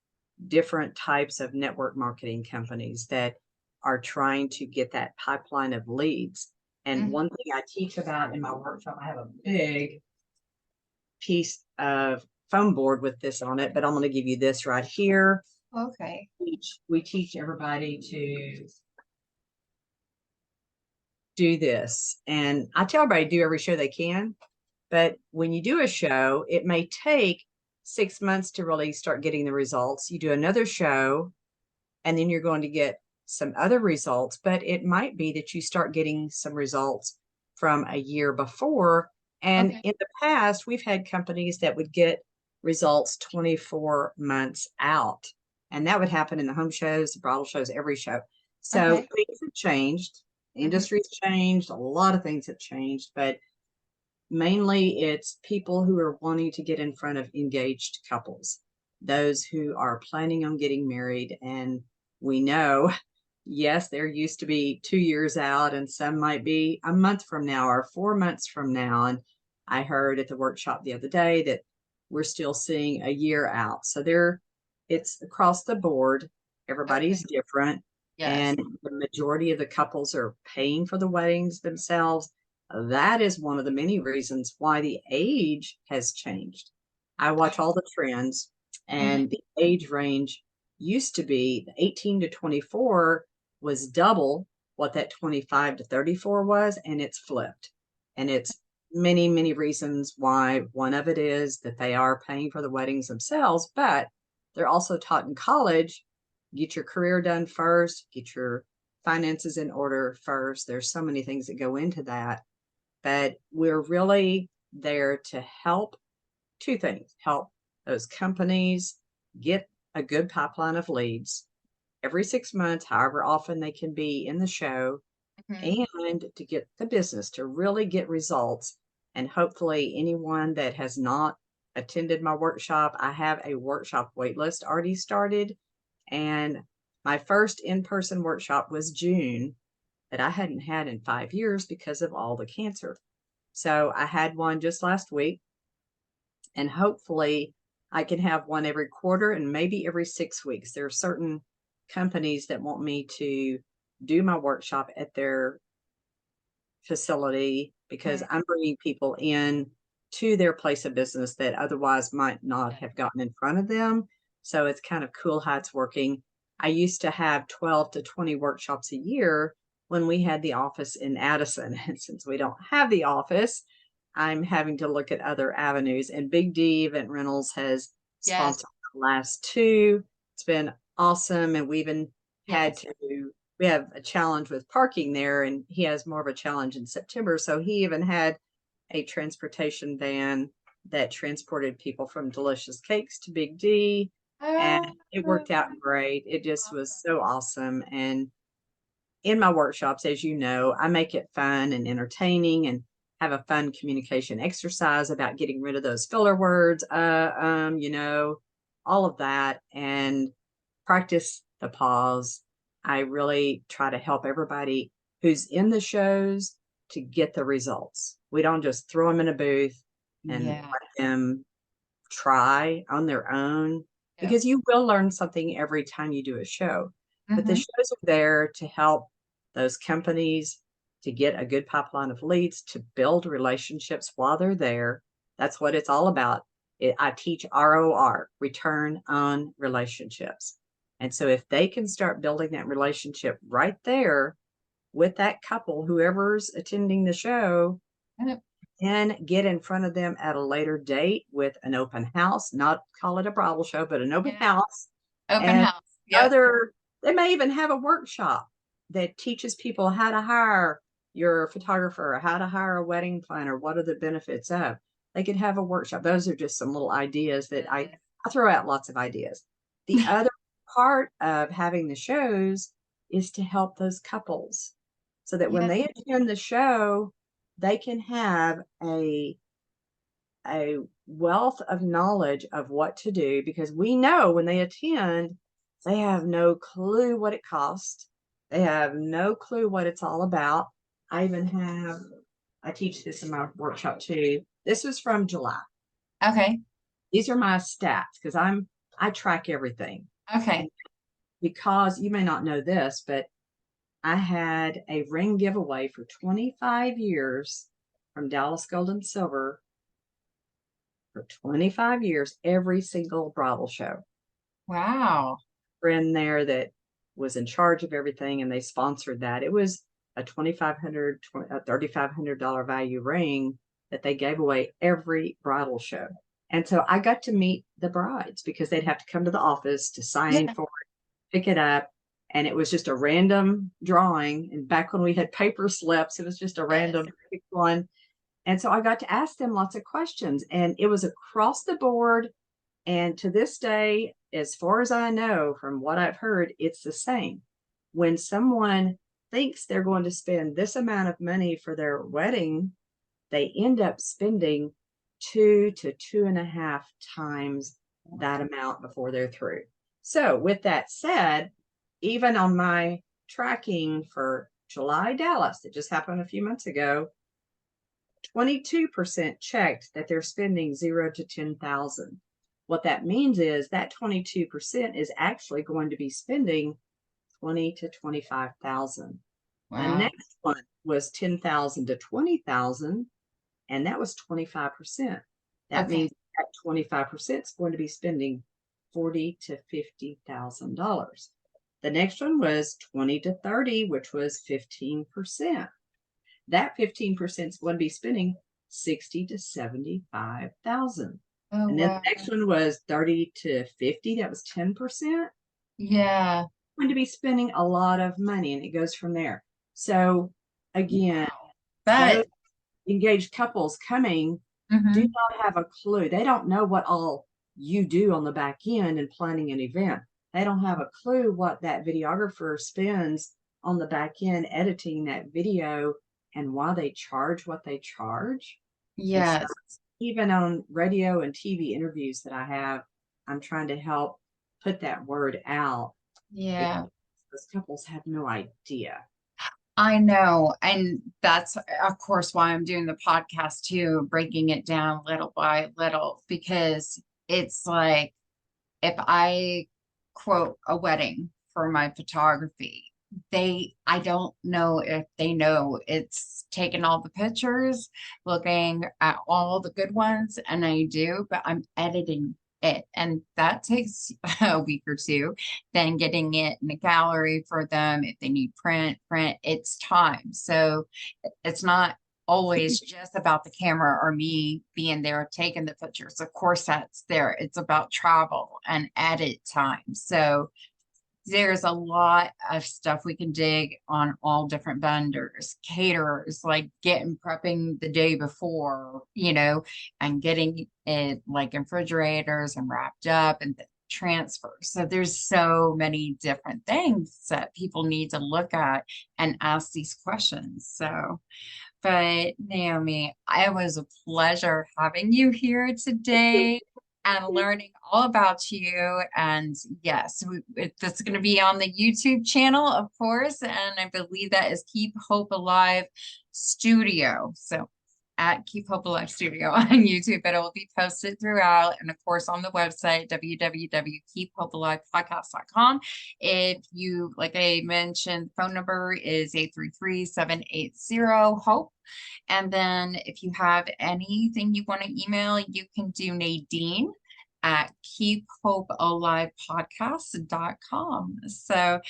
different types of network marketing companies that are trying to get that pipeline of leads. And one thing I teach about in my workshop, I have a big piece of foam board with this on it, but I'm going to give you this right here.
Okay.
We teach everybody to do this. And I tell everybody to do every show they can. But when you do a show, it may take 6 months to really start getting the results. You do another show, and then you're going to get some other results. But it might be that you start getting some results from a year before. And in the past, we've had companies that would get results 24 months out. And that would happen in the home shows, the bridal shows, every show. So things have changed. Industry's changed. A lot of things have changed. But mainly it's people who are wanting to get in front of engaged couples, those who are planning on getting married. And we know, yes, there used to be 2 years out, and some might be a month from now or 4 months from now. And I heard at the workshop the other day that we're still seeing a year out. So it's across the board. Everybody's different.
Yes.
And the majority of the couples are paying for the weddings themselves. That is one of the many reasons why the age has changed. I watch all the trends, and the age range used to be 18 to 24 was double what that 25 to 34 was, and it's flipped. And it's many, many reasons why. One of it is that they are paying for the weddings themselves, but they're also taught in college, get your career done first, get your finances in order first. There's so many things that go into that. But we're really there to help two things: help those companies get a good pipeline of leads every 6 months, however often they can be in the show, and to get the business to really get results. And hopefully anyone that has not attended my workshop, I have a workshop waitlist already started. And my first in-person workshop was June, that I hadn't had in 5 years because of all the cancer. So I had one just last week, and hopefully I can have one every quarter and maybe every 6 weeks. There are certain companies that want me to do my workshop at their facility because I'm bringing people in to their place of business that otherwise might not have gotten in front of them. So it's kind of cool how it's working. I used to have 12 to 20 workshops a year when we had the office in Addison. And since we don't have the office, I'm having to look at other avenues. And Big D Event Rentals has sponsored the last two. It's been awesome. And we even had to we have a challenge with parking there, and he has more of a challenge in September. So he even had a transportation van that transported people from Delicious Cakes to Big D, and it worked out great. It just was so awesome. And in my workshops, as you know, I make it fun and entertaining and have a fun communication exercise about getting rid of those filler words, all of that, and practice the pause. I really try to help everybody who's in the shows to get the results. We don't just throw them in a booth and
Yeah.
let them try on their own,
Yeah.
because you will learn something every time you do a show. But the
Mhm.
shows are there to help those companies to get a good pipeline of leads, to build relationships while they're there. That's what it's all about. I teach ROR, return on relationships. And so if they can start building that relationship right there with that couple, whoever's attending the show,
Yep.
and get in front of them at a later date with an open house, not call it a bridal show, but an open
Yeah.
house.
Open
And
house. Yep.
they may even have a workshop that teaches people how to hire your photographer, or how to hire a wedding planner. What are the benefits of? They could have a workshop. Those are just some little ideas that I throw out lots of ideas. The other part of having the shows is to help those couples so that when they attend the show, they can have a wealth of knowledge of what to do, because we know when they attend, they have no clue what it costs. They have no clue what it's all about. I teach this in my workshop too. This was from July.
Okay.
These are my stats because I track everything.
Okay.
And because you may not know this, but I had a ring giveaway for 25 years from Dallas Gold and Silver. For 25 years, every single bridal show.
Wow.
Friend there that was in charge of everything, and they sponsored that. It was a $3,500 value ring that they gave away every bridal show. And so I got to meet the brides because they'd have to come to the office to sign for it, pick it up. And it was just a random drawing. And back when we had paper slips, it was just a random one. And so I got to ask them lots of questions, and it was across the board. And to this day, as far as I know, from what I've heard, it's the same. When someone thinks they're going to spend this amount of money for their wedding, they end up spending 2 to 2.5 times that amount before they're through. So with that said, even on my tracking for July Dallas, that just happened a few months ago, 22% checked that they're spending 0 to 10,000. What that means is that 22% is actually going to be spending 20 to 25,000. The
Wow.
next one was 10,000 to 20,000, and that was 25%. That
Okay.
means that 25% is going to be spending $40 to $50,000. The next one was 20 to 30, which was 15%. That 15% is going to be spending 60 to 75,000.
Oh,
And then
wow.
the next one was 30 to 50. That was 10%.
Yeah.
Going to be spending a lot of money, and it goes from there. So again, those
But
engaged couples coming do
mhm.
not have a clue. They don't know what all you do on the back end in planning an event. They don't have a clue what that videographer spends on the back end editing that video, and why they charge what they charge. And so
Yes.
even on radio and TV interviews that I have, I'm trying to help put that word out.
Yeah.
Those couples have no idea.
I know. And that's, of course, why I'm doing the podcast too, breaking it down little by little, because it's like if I quote a wedding for my photography, I don't know if they know it's taking all the pictures, looking at all the good ones, and I do, but I'm editing it. And that takes a week or two. Then getting it in the gallery for them, if they need print, it's time. So it's not always just about the camera or me being there taking the pictures. Of course, that's there. It's about travel and edit time. So there's a lot of stuff we can dig on all different vendors, caterers, like prepping the day before, and getting it like in refrigerators and wrapped up and transfer. So there's so many different things that people need to look at and ask these questions. So, but Naomi, it was a pleasure having you here today and learning all about you. And yes, that's going to be on the YouTube channel, of course. And I believe that is Keep Hope Alive Studio. So at Keep Hope Alive Studio on YouTube, but it will be posted throughout. And of course, on the website, www.keephopealivepodcast.com. If you, like I mentioned, phone number is 833-780-HOPE. And then if you have anything you want to email, you can do Nadine at keephopealivepodcast.com. So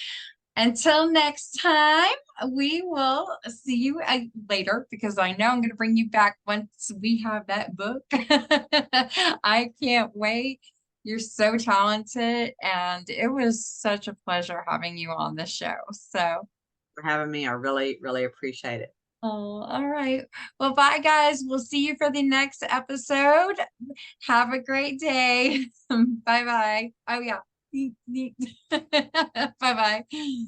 until next time, we will see you later, because I know I'm going to bring you back once we have that book. I can't wait. You're so talented, and it was such a pleasure having you on the show. So
For having me. I really, really appreciate it.
oh, all right. Well, bye, guys. We'll see you for the next episode. Have a great day. Bye-bye. Oh, yeah. Bye-bye.